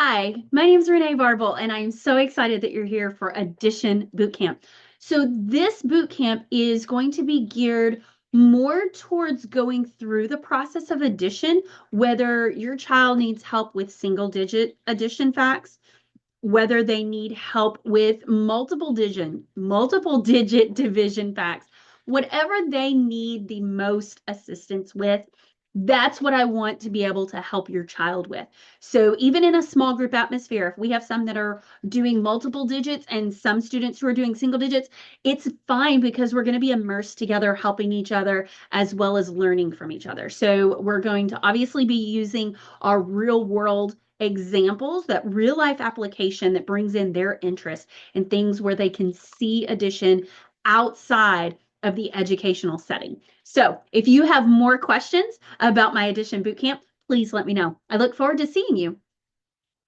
Hi, my name is Renee Barble, and I'm so excited that you're here for Addition Bootcamp. So, this bootcamp is going to be geared more towards going through the process of addition, whether your child needs help with single digit addition facts, whether they need help with multiple digit division facts, whatever they need the most assistance with, that's what I want to be able to help your child with. So even in a small group atmosphere, if we have some that are doing multiple digits and some students who are doing single digits, it's fine because we're going to be immersed together, helping each other as well as learning from each other. So we're going to obviously be using our real world examples, that real life application that brings in their interest and things where they can see addition outside of the educational setting. So if you have more questions about my Addition Bootcamp, please let me know. I look forward to seeing you.